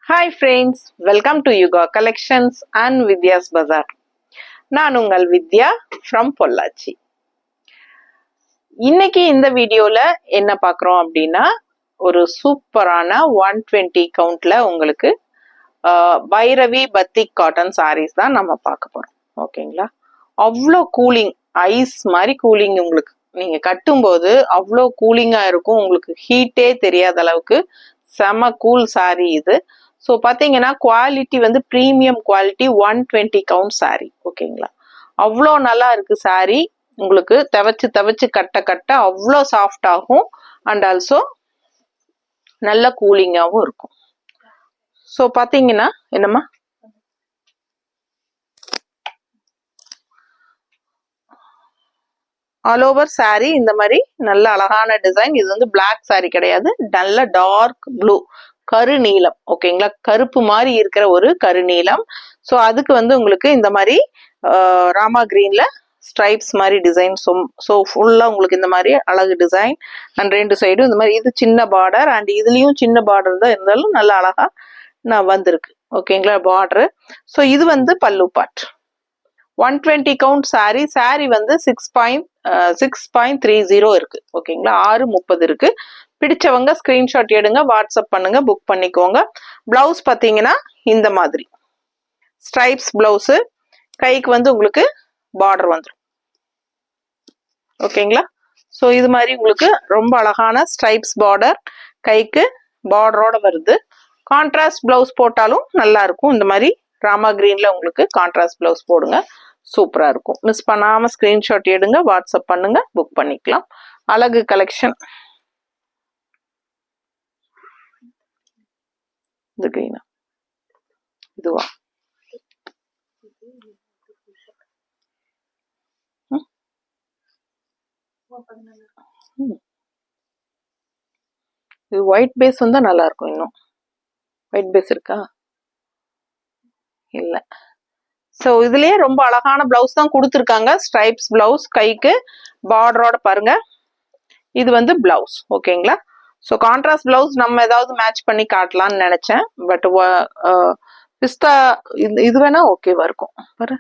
Hi friends, welcome to Yuga Collections and Vidya's Bazaar. நான் உங்கள் வித்யா from Pollachi. இன்னைக்கு இந்த வீடியோல என்ன பார்க்குறோம் அப்படின்னா ஒரு சூப்பரான 120 கவுண்ட்ல உங்களுக்கு பைரவி பத்திக் காட்டன் சாரீஸ் தான் நம்ம பார்க்க போறோம். ஓகேங்களா? அவ்வளோ கூலிங், ஐஸ் மாதிரி கூலிங். உங்களுக்கு நீங்க கட்டும்போது அவ்வளோ கூலிங்கா இருக்கும், உங்களுக்கு ஹீட்டே தெரியாத அளவுக்கு செம கூல் சாரீ இது. ஸோ பார்த்தீங்கன்னா குவாலிட்டி வந்து ப்ரீமியம் குவாலிட்டி 120 கவுண்ட் சாரீ. ஓகேங்களா? அவ்வளோ நல்லா இருக்கு சாரீ. உங்களுக்கு தவச்சு கட்ட அவ்வளோ சாஃப்ட் ஆகும் அண்ட் ஆல்சோ நல்ல கூலிங்காகவும் இருக்கும். ஸோ பார்த்தீங்கன்னா என்னம்மா ஆல் ஓவர் சாரீ இந்த மாதிரி நல்ல அழகான டிசைன். இது வந்து பிளாக் சாரீ கிடையாது, நல்ல டார்க் ப்ளூ கருநீலம். ஓகேங்களா? கருப்பு மாதிரி இருக்கிற ஒரு கருநீலம். ஸோ அதுக்கு வந்து உங்களுக்கு இந்த மாதிரி ராமா கிரீன்ல ஸ்ட்ரைப்ஸ் மாதிரி டிசைன். ஸோ ஃபுல்லா உங்களுக்கு இந்த மாதிரி அழகு டிசைன் அண்ட் ரெண்டு சைடும் இந்த மாதிரி. இது சின்ன பார்டர் அண்ட் இதுலயும் சின்ன பார்டர் தான் இருந்தாலும் நல்லா அழகா நான் வந்திருக்கு. ஓகேங்களா? பார்டர். ஸோ இது வந்து பல்லு பார்ட். 120 கவுண்ட் சாரீ. சாரீ வந்து 6.30 இருக்கு. ஓகேங்களா? 6:30 இருக்கு. பிடிச்சவங்க ஸ்கிரீன்ஷாட் எடுங்க, வாட்ஸ்அப் பண்ணுங்க, புக் பண்ணிக்கோங்க. பிளவுஸ் பார்த்தீங்கன்னா இந்த மாதிரி ஸ்ட்ரைப்ஸ் பிளவுஸ். கைக்கு வந்து உங்களுக்கு பார்டர் வந்துடும். ஓகேங்களா? ஸோ இது மாதிரி உங்களுக்கு ரொம்ப அழகான ஸ்ட்ரைப்ஸ் பார்டர், கைக்கு பார்டரோட வருது. கான்ட்ராஸ்ட் பிளவுஸ் போட்டாலும் நல்லா இருக்கும். இந்த மாதிரி ராமா கிரீன்ல உங்களுக்கு கான்ட்ராஸ்ட் பிளவுஸ் போடுங்க, சூப்பரா இருக்கும். மிஸ் பண்ணாம ஸ்கிரீன்ஷாட் எடுங்க, வாட்ஸ்அப் பண்ணுங்க, புக் பண்ணிக்கலாம். அழகு கலெக்ஷன். இது கிரீனா, இதுவா? இது ஒயிட் பேஸ் வந்தா நல்லா இருக்கும். இன்னும் ஒயிட் பேஸ் இருக்கா? இல்ல. ஸோ இதுலயே ரொம்ப அழகான பிளவுஸ் தான் கொடுத்துருக்காங்க. ஸ்ட்ரைப்ஸ் பிளவுஸ், கைக்கு பார்டரோட பாருங்க. இது வந்து பிளவுஸ். ஓகேங்களா? ஸோ கான்ட்ராஸ்ட் பிளவுஸ் நம்ம ஏதாவது மேட்ச் பண்ணி காட்டலாம்னு நினைச்சேன். பட் பிஸ்தா இது வேணா ஓகேவா இருக்கும். பாரு,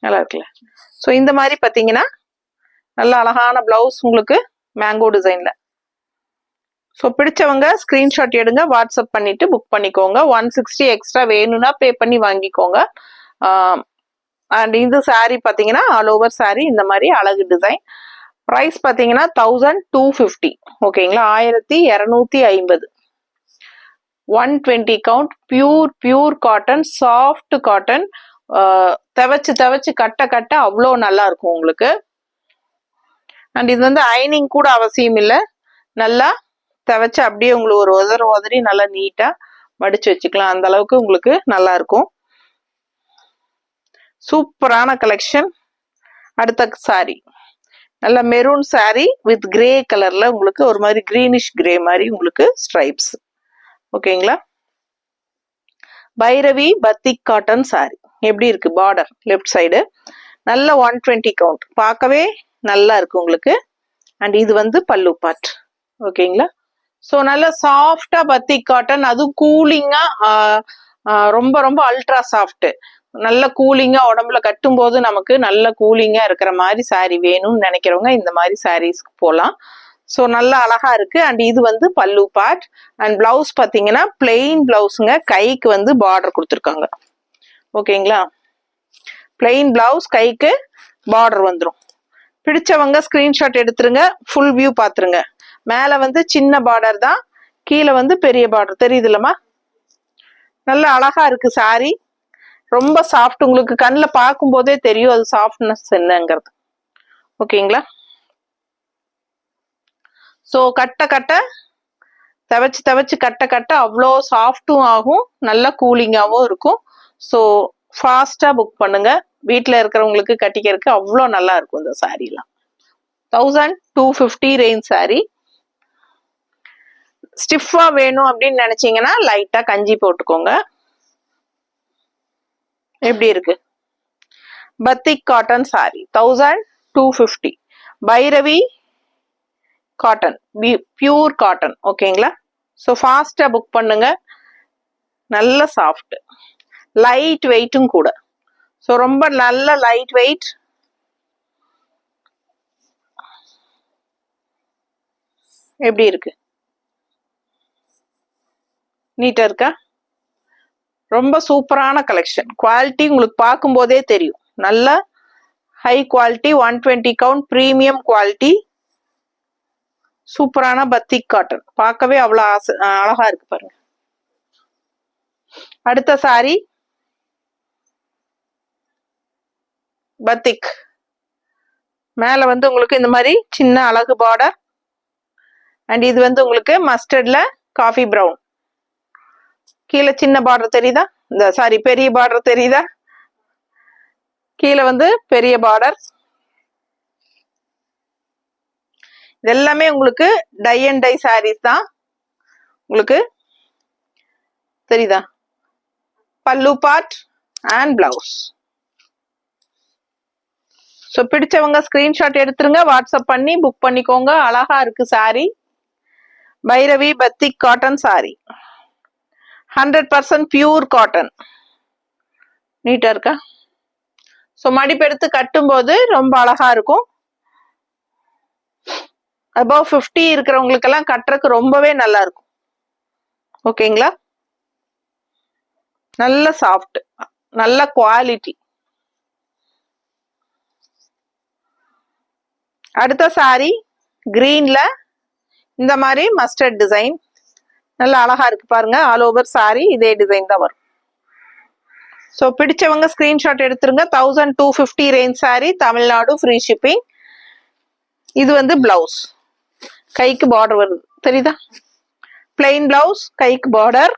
நல்லா இருக்குல்ல? ஸோ இந்த மாதிரி பார்த்தீங்கன்னா நல்ல அழகான பிளவுஸ் உங்களுக்கு மேங்கோ டிசைன்ல. ஸோ பிடிச்சவங்க ஸ்கிரீன்ஷாட் எடுங்க, வாட்ஸ்அப் பண்ணிட்டு புக் பண்ணிக்கோங்க. 160 எக்ஸ்ட்ரா வேணும்னா பே பண்ணி வாங்கிக்கோங்க. அண்ட் இந்த சாரீ பார்த்தீங்கன்னா ஆல் ஓவர் சாரீ இந்த மாதிரி அழகு டிசைன். ப்ரைஸ் பார்த்தீங்கன்னா 1250. ஓகேங்களா? 1250. 120 count pure cotton, soft cotton. தவச்சு கட்ட அவ்வளோ நல்லா இருக்கும் உங்களுக்கு. அண்ட் இது வந்து அயனிங் கூட அவசியம் இல்லை. நல்லா தவச்சு அப்படியே உங்களுக்கு ஒரு உதறி நல்லா நீட்டா மடிச்சு வச்சுக்கலாம். அந்த அளவுக்கு உங்களுக்கு நல்லா இருக்கும். சூப்பரான கலெக்ஷன். அடுத்த சாரி நல்ல மெரூன் சாரி வித் கிரே கலர்ல உங்களுக்கு ஒரு மாதிரி கிரீனிஷ் கிரே மாதிரி உங்களுக்கு ஸ்ட்ரைப்ஸ். ஓகேங்களா? Bhairavi batik cotton sari. எப்படி இருக்கு? பார்டர் லெஃப்ட் சைடு நல்ல 120 கவுண்ட், பார்க்கவே நல்லா இருக்கு உங்களுக்கு. அண்ட் இது வந்து பல்லு பார்ட். ஓகேங்களா? ஸோ நல்ல சாஃப்டா பத்திக் காட்டன், அதுவும் கூலிங்கா, ரொம்ப ரொம்ப அல்ட்ரா சாஃப்ட், நல்ல கூலிங்கா உடம்புல கட்டும் போது நமக்கு நல்ல கூலிங்கா இருக்கிற மாதிரி சாரீ வேணும்னு நினைக்கிறவங்க இந்த மாதிரி சாரீஸ்க்கு போகலாம். ஸோ நல்லா அழகா இருக்கு. அண்ட் இது வந்து பல்லு பார்ட். அண்ட் பிளவுஸ் பார்த்தீங்கன்னா பிளெயின் பிளவுஸுங்க, கைக்கு வந்து பார்டர் கொடுத்துருக்காங்க. ஓகேங்களா? பிளெயின் பிளவுஸ், கைக்கு பார்டர் வந்துடும். பிடிச்சவங்க ஸ்கிரீன்ஷாட் எடுத்துருங்க, ஃபுல் வியூ பார்த்துருங்க. மேலே வந்து சின்ன பார்டர் தான், கீழே வந்து பெரிய பார்டர். தெரியுது இல்லம்மா? நல்ல அழகா இருக்கு சாரி. ரொம்ப சாஃப்ட், உங்களுக்கு கண்ணில் பார்க்கும் போதே தெரியும் அது சாஃப்ட்னஸ் என்னங்கிறது. ஓகேங்களா? ஸோ கட்ட தவச்சு கட்ட அவ்வளோ சாஃப்டும் ஆகும், நல்ல கூலிங்காகவும் இருக்கும். ஸோ ஃபாஸ்டா புக் பண்ணுங்க. வீட்டில் இருக்கிறவங்களுக்கு கட்டிக்கிறதுக்கு அவ்வளோ நல்லா இருக்கும் இந்த சாரீலாம். 1250 ரேஞ்ச் சாரி. ஸ்டிஃபா வேணும் அப்படின்னு நினைச்சீங்கன்னா லைட்டா கஞ்சி போட்டுக்கோங்க. எப்படி இருக்கு? Batik cotton sari 1250. Bhairavi cotton, pure cotton. ஓகேங்களா? ஸோ ஃபாஸ்டா புக் பண்ணுங்க. நல்ல சாஃப்ட், லைட் வெயிட்டும் கூட. ஸோ ரொம்ப நல்ல லைட் வெயிட். எப்படி இருக்கு? நீட்டா இருக்கா? ரொம்ப சூப்பரான கலெக்ஷன். குவாலிட்டி உங்களுக்கு பார்க்கும் போதே தெரியும். நல்ல high quality, 120 count premium quality, சூப்பரான பத்திக் காட்டன். பார்க்கவே அவ்வளோ அழகா இருக்கு பாருங்க. அடுத்த சாரி பத்திக். மேல வந்து உங்களுக்கு இந்த மாதிரி சின்ன அழகு பார்டர். அண்ட் இது வந்து உங்களுக்கு மஸ்டர்ட்ல காஃபி பிரவுன். கீழே சின்ன பார்டர் தெரியுதா? இந்த சாரி பெரிய பார்டர் தெரியுதா? கீழே வந்து பெரிய பார்டர். இது எல்லாமே உங்களுக்கு டை அண்ட் டை சாரீஸ் தான். உங்களுக்கு தெரியுதா? பல்லு பார்ட் அண்ட் பிளவுஸ். ஸோ பிடிச்சவங்க ஸ்கிரீன்ஷாட் எடுத்துருங்க, வாட்ஸ்அப் பண்ணி புக் பண்ணிக்கோங்க. அழகா இருக்கு sari. Bhairavi batik cotton sari, 100% pure cotton. நீட்டா இருக்கா? ஸோ மடிப்பு எடுத்து கட்டும் போது ரொம்ப அழகா இருக்கும். அபவ் 50 இருக்கிறவங்களுக்கு எல்லாம் கட்டுறதுக்கு ரொம்பவே நல்லா இருக்கும். ஓகேங்களா? நல்ல சாஃப்ட், நல்ல குவாலிட்டி. அடுத்த சாரி கிரீன்ல இந்த மாதிரி மஸ்டர்ட் டிசைன். நல்ல அழகா இருக்கு பாருங்க. ஆல் ஓவர் சாரி இதே டிசைன் தான் வரும். ஸோ பிடிச்சவங்க ஸ்கிரீன்ஷாட் எடுத்துருங்க. 1250 range sorry, Tamil Nadu, free shipping. இது வந்து பிளவுஸ், கைக்கு பார்டர் வருது தெரியுதா? பிளெயின் பிளவுஸ், கைக்கு பார்டர்.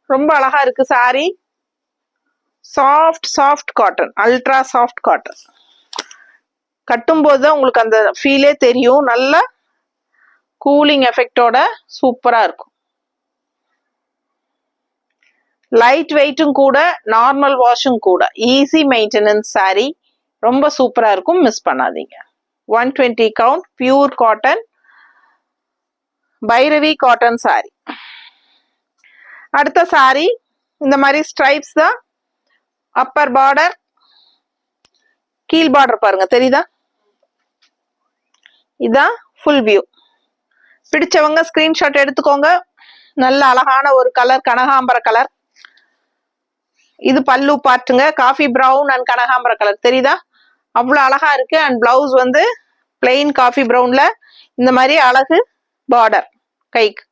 ரொம்ப அழகா இருக்கு sorry. Soft cotton, ultra soft cotton. கட்டும் போதுதான் உங்களுக்கு அந்த ஃபீலே தெரியும். நல்ல கூலிங் எஃபெக்டோட சூப்பரா இருக்கும். லைட் வெயிட்டும் கூட, நார்மல் வாஷும் கூட, ஈஸி மெயின்டெனன்ஸ் சாரி. ரொம்ப சூப்பரா இருக்கும், மிஸ் பண்ணாதீங்க. 120 count pure cotton Bhairavi cotton sorry. அடுத்த சாரி இந்த மாதிரி ஸ்ட்ரைப்ஸ் தான். அப்பர் பார்டர், கீழ் பார்டர் பாருங்க தெரியுதா? இதான் ஃபுல் வியூ. பிடிச்சவங்க ஸ்கிரீன்ஷாட் எடுத்துக்கோங்க. நல்ல அழகான ஒரு கலர், கனகாம்பர கலர். இது பல்லு பார்ட்டுங்க, காஃபி பிரவுன் அண்ட் கனகாம்பர கலர் தெரியுதா? அவ்வளோ அழகா இருக்கு. அண்ட் பிளவுஸ் வந்து பிளெயின் காஃபி பிரவுன்ல இந்த மாதிரி அழகு பார்டர் கைக்கு.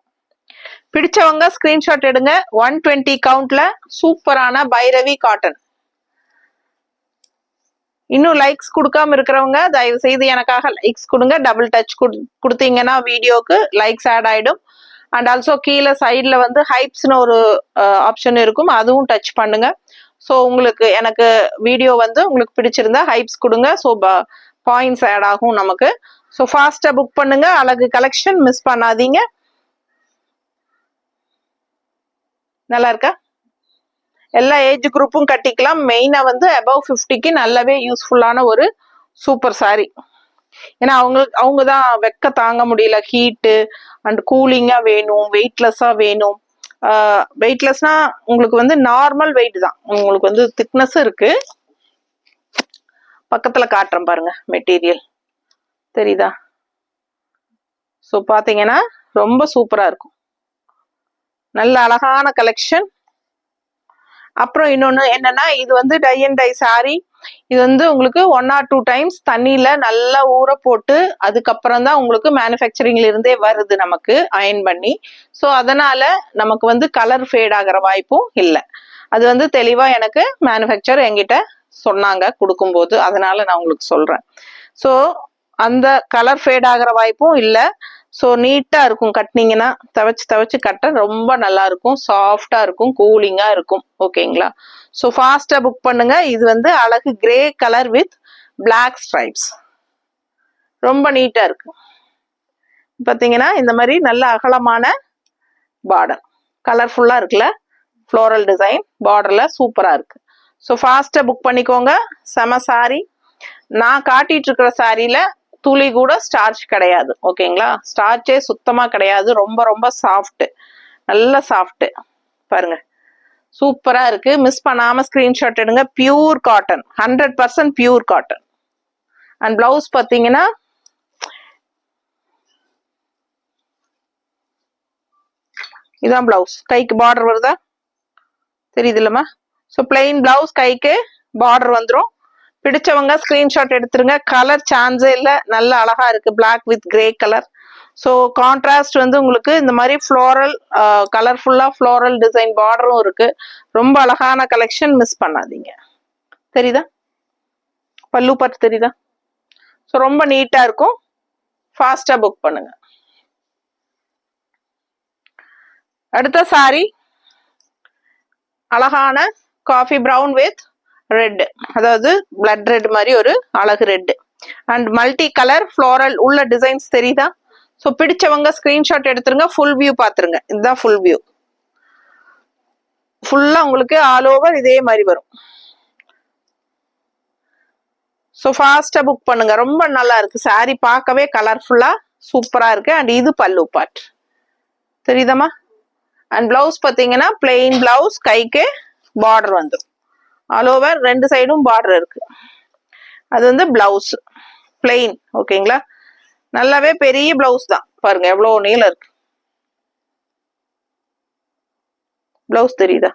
பிடிச்சவங்க ஸ்கிரீன்ஷாட் எடுங்க. 120 கவுண்ட்ல சூப்பரான பைரவி காட்டன். இன்னும் லைக்ஸ் கொடுக்காம இருக்கிறவங்க தயவு செய்து எனக்காக லைக்ஸ் கொடுங்க. டபுள் டச் கொடுத்தீங்கன்னா வீடியோக்கு லைக்ஸ் ஆட் ஆயிடும். அண்ட் ஆல்சோ கீழே சைட்ல வந்து ஹைப்ஸ்னு ஒரு ஆப்ஷன் இருக்கும், அதுவும் டச் பண்ணுங்க. ஸோ உங்களுக்கு எனக்கு வீடியோ வந்து உங்களுக்கு பிடிச்சிருந்தா ஹைப்ஸ் கொடுங்க. ஸோ பாயிண்ட்ஸ் ஆட் ஆகும் நமக்கு. ஸோ ஃபாஸ்டா புக் பண்ணுங்க. அழகு கலெக்ஷன் மிஸ் பண்ணாதீங்க. நல்லா இருக்கா? எல்லா ஏஜ் குரூப்பும் கட்டிக்கலாம். மெயினா வந்து அபவ் 50க்கு நல்லாவே யூஸ்ஃபுல்லான ஒரு சூப்பர் சாரி. ஏன்னா அவங்க தான் வெக்க தாங்க முடியல, ஹீட்டு அண்ட் கூலிங்கா வேணும், வெயிட்லெஸ்ஸா வேணும். வெயிட்லெஸ்னா உங்களுக்கு வந்து நார்மல் வெயிட் தான். உங்களுக்கு வந்து திக்னஸ் இருக்கு. பக்கத்துல காட்டுறேன் பாருங்க மெட்டீரியல் தெரியுதா? ஸோ பாத்தீங்கன்னா ரொம்ப சூப்பரா இருக்கும். நல்ல அழகான கலெக்ஷன். அப்புறம் இன்னொன்னு என்னன்னா, இது வந்து டை அண்ட் டை சாரி. இது வந்து உங்களுக்கு 1 or 2 டைம்ஸ் தண்ணியில நல்லா ஊற போட்டு அதுக்கப்புறம் தான் உங்களுக்கு மேனுஃபேக்சரிங்ல இருந்தே வருது நமக்கு அயன் பண்ணி. ஸோ அதனால நமக்கு வந்து கலர் ஃபேட் ஆகிற வாய்ப்பும் இல்லை. அது வந்து தெளிவா எனக்கு மேனுஃபேக்சர் என்கிட்ட சொன்னாங்க கொடுக்கும்போது, அதனால நான் உங்களுக்கு சொல்றேன். ஸோ அந்த கலர் ஃபேட் ஆகிற வாய்ப்பும் இல்லை. ஸோ நீட்டா இருக்கும், கட்டினீங்கன்னா தவச்சு கட்ட ரொம்ப நல்லா இருக்கும், சாஃப்டா இருக்கும், கூலிங்கா இருக்கும். ஓகேங்களா? ஸோ ஃபாஸ்டா புக் பண்ணுங்க. இது வந்து அழகு grey colour with black stripes. ரொம்ப நீட்டா இருக்கு. பாத்தீங்கன்னா இந்த மாதிரி நல்ல அகலமான பார்டர், கலர்ஃபுல்லா இருக்குல்ல, ஃப்ளோரல் டிசைன் பார்டர்ல சூப்பரா இருக்கு. ஸோ ஃபாஸ்டா புக் பண்ணிக்கோங்க. செம சாரி. நான் காட்டிட்டு இருக்கிற சாரியில துளி கூட ஸ்டார்ச் கிடையாது. ஓகேங்களா, ஸ்டார்ச்சே சுத்தமா கிடையாது. ரொம்ப ரொம்ப சாஃப்ட், நல்ல சாஃப்ட். பாருங்க, சூப்பரா இருக்கு. மிஸ் பண்ணாம ஸ்கிரீன்ஷாட் எடுங்க. Pure cotton, 100% pure cotton. And blouse பாத்தீங்கன்னா இதான் பிளவுஸ். கைக்கு பார்டர் வருதா, தெரியுது இல்லம்மா? ஸோ பிளெயின் பிளவுஸ், கைக்கு பார்டர் வந்துடும். பிடிச்சவங்க ஸ்கிரீன்ஷாட் எடுத்துருங்க. கலர் சான்ஸே இல்லை, நல்ல அழகா இருக்கு. Black with grey colour. So contrast வந்து உங்களுக்கு இந்த மாதிரி ஃப்ளோரல், கலர்ஃபுல்லா ஃப்ளோரல் டிசைன் பார்டரும் இருக்கு. ரொம்ப அழகான கலெக்ஷன், மிஸ் பண்ணாதீங்க. தெரியுதா பல்லு பார்த்து, தெரியுதா? ஸோ ரொம்ப நீட்டா இருக்கும். ஃபாஸ்டா புக் பண்ணுங்க. அடுத்த சாரி அழகான காஃபி பிரவுன் வித் ரெட், அதாவது பிளட் ரெட் மாதிரி ஒரு அழகு red and multi colour floral உள்ள டிசைன்ஸ் தெரியுதா? ஸோ பிடிச்சவங்க ஸ்கிரீன்ஷாட் எடுத்துருங்க. ஃபுல் வியூ பாத்துருங்க. இதுதான் ஃபுல் வியூ. ஃபுல்லா உங்களுக்கு ஆல் ஓவர் இதே மாதிரி வரும். ஸோ ஃபாஸ்டா புக் பண்ணுங்க. ரொம்ப நல்லா இருக்கு சாரி, பார்க்கவே கலர்ஃபுல்லா சூப்பரா இருக்கு. அண்ட் இது பல்லு பார்ட், தெரியுதாமா? அண்ட் பிளவுஸ் பார்த்தீங்கன்னா பிளெயின் பிளவுஸ், கைக்கு பார்டர் வந்துடும். ஆல் ஓவர் ரெண்டு சைடும் பார்டர் இருக்கு. அது வந்து பிளவுஸ் பிளெயின். ஓகேங்களா, நல்லாவே பெரிய பிளவுஸ் தான். பாருங்க எவ்வளவு நீளம் இருக்கு. பிளவுஸ் தெரியுதா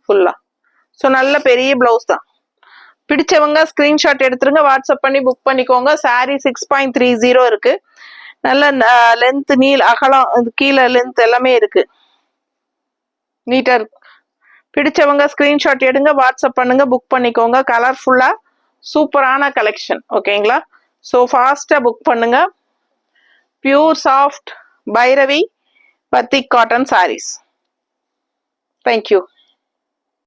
ஃபுல்லா? ஸோ நல்ல பெரிய பிளவுஸ் தான். பிடிச்சவங்க ஸ்கிரீன்ஷாட் எடுத்துருங்க. வாட்ஸ்அப் பண்ணி புக் பண்ணிக்கோங்க. சாரி 6.30 இருக்கு. நல்ல லென்த், நீள், அகலம், கீழே லென்த் எல்லாமே இருக்கு. நீட்டா இருக்கு. பிடிச்சவங்க ஸ்கிரீன்ஷாட் எடுங்க, வாட்ஸ்அப் பண்ணுங்க, புக் பண்ணிக்கோங்க. கலர்ஃபுல்லா சூப்பரான கலெக்ஷன். ஓகேங்களா, ஸோ ஃபாஸ்டா புக் பண்ணுங்க. Pure soft Bhairavi batik cotton saris. Thank you.